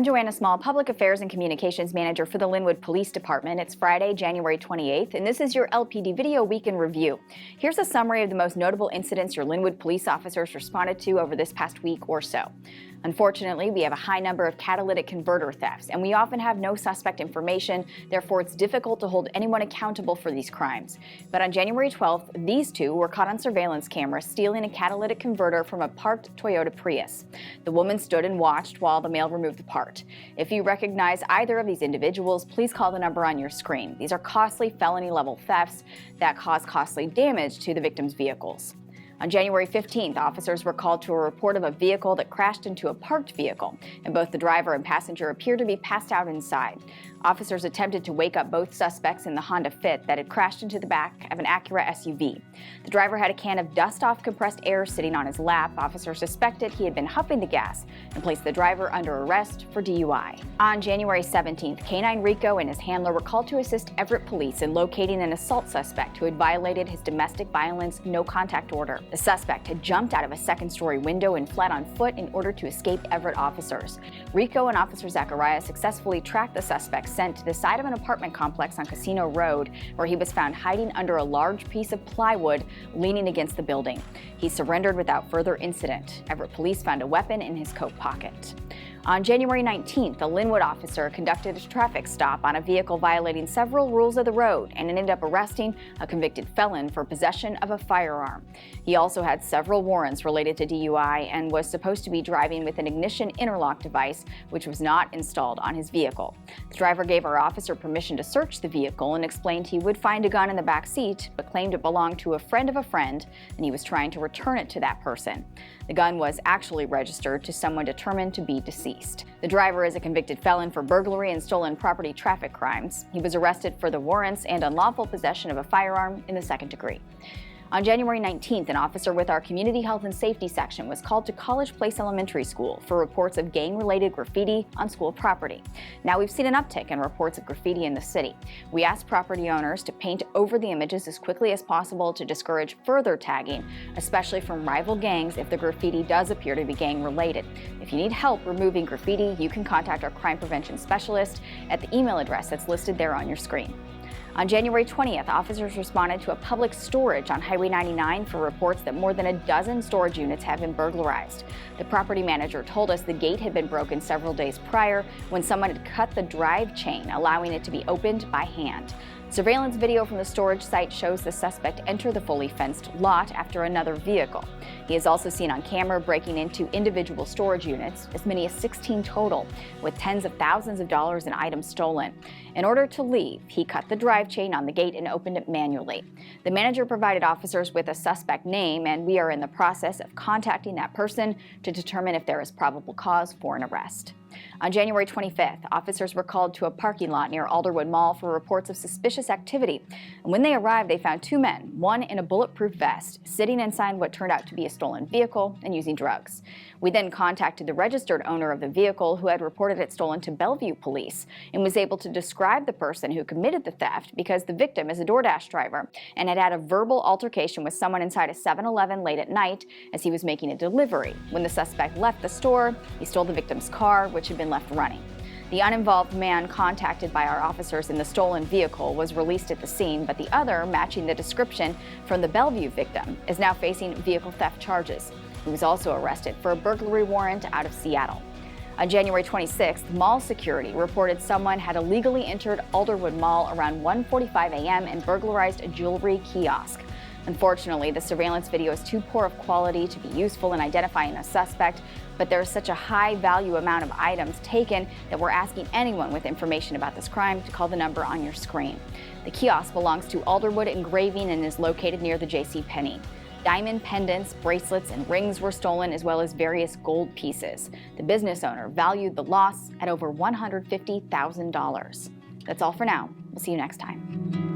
Joanna Small, Public Affairs and Communications Manager for the Lynnwood Police Department. It's Friday, January 28th, and this is your LPD Video Week in Review. Here's a summary of the most notable incidents your Lynnwood police officers responded to over this past week or so. Unfortunately, we have a high number of catalytic converter thefts, and we often have no suspect information. Therefore, it's difficult to hold anyone accountable for these crimes. But on January 12th, these two were caught on surveillance camera stealing a catalytic converter from a parked Toyota Prius. The woman stood and watched while the male removed the part. If you recognize either of these individuals, please call the number on your screen. These are costly felony-level thefts that cause costly damage to the victim's vehicles. On January 15th, officers were called to a report of a vehicle that crashed into a parked vehicle, and both the driver and passenger appeared to be passed out inside. Officers attempted to wake up both suspects in the Honda Fit that had crashed into the back of an Acura SUV. The driver had a can of dust-off compressed air sitting on his lap. Officers suspected he had been huffing the gas and placed the driver under arrest for DUI. On January 17th, K-9 Rico and his handler were called to assist Everett Police in locating an assault suspect who had violated his domestic violence no-contact order. The suspect had jumped out of a second-story window and fled on foot in order to escape Everett officers. Rico and Officer Zachariah successfully tracked the suspect sent to the side of an apartment complex on Casino Road, where he was found hiding under a large piece of plywood leaning against the building. He surrendered without further incident. Everett Police found a weapon in his coat pocket. On January 19th, a Lynnwood officer conducted a traffic stop on a vehicle violating several rules of the road and ended up arresting a convicted felon for possession of a firearm. He also had several warrants related to DUI and was supposed to be driving with an ignition interlock device, which was not installed on his vehicle. The driver gave our officer permission to search the vehicle and explained he would find a gun in the back seat, but claimed it belonged to a friend of a friend and he was trying to return it to that person. The gun was actually registered to someone determined to be deceased. The driver is a convicted felon for burglary and stolen property traffic crimes. He was arrested for the warrants and unlawful possession of a firearm in the second degree. On January 19th, an officer with our Community Health and Safety section was called to College Place Elementary School for reports of gang-related graffiti on school property. Now we've seen an uptick in reports of graffiti in the city. We asked property owners to paint over the images as quickly as possible to discourage further tagging, especially from rival gangs if the graffiti does appear to be gang-related. If you need help removing graffiti, you can contact our crime prevention specialist at the email address that's listed there on your screen. On January 20th, officers responded to a public storage on Highway 99 for reports that more than a dozen storage units have been burglarized. The property manager told us the gate had been broken several days prior when someone had cut the drive chain, allowing it to be opened by hand. Surveillance video from the storage site shows the suspect enter the fully fenced lot after another vehicle. He is also seen on camera breaking into individual storage units, as many as 16 total, with tens of thousands of dollars in items stolen. In order to leave, he cut the drive chain on the gate and opened it manually. The manager provided officers with a suspect name, and we are in the process of contacting that person to determine if there is probable cause for an arrest. On January 25th, officers were called to a parking lot near Alderwood Mall for reports of suspicious activity. And when they arrived, they found two men, one in a bulletproof vest, sitting inside what turned out to be a stolen vehicle and using drugs. We then contacted the registered owner of the vehicle, who had reported it stolen to Lynnwood Police and was able to describe the person who committed the theft because the victim is a DoorDash driver and had had a verbal altercation with someone inside a 7-Eleven late at night as he was making a delivery. When the suspect left the store, he stole the victim's car, which had been left running. The uninvolved man contacted by our officers in the stolen vehicle was released at the scene, but the other, matching the description from the Bellevue victim, is now facing vehicle theft charges. He was also arrested for a burglary warrant out of Seattle. On January 26th, mall security reported someone had illegally entered Alderwood Mall around 1:45 a.m. and burglarized a jewelry kiosk. Unfortunately, the surveillance video is too poor of quality to be useful in identifying a suspect, but there is such a high value amount of items taken that we're asking anyone with information about this crime to call the number on your screen. The kiosk belongs to Alderwood Engraving and is located near the JCPenney. Diamond pendants, bracelets, and rings were stolen, as well as various gold pieces. The business owner valued the loss at over $150,000. That's all for now. We'll see you next time.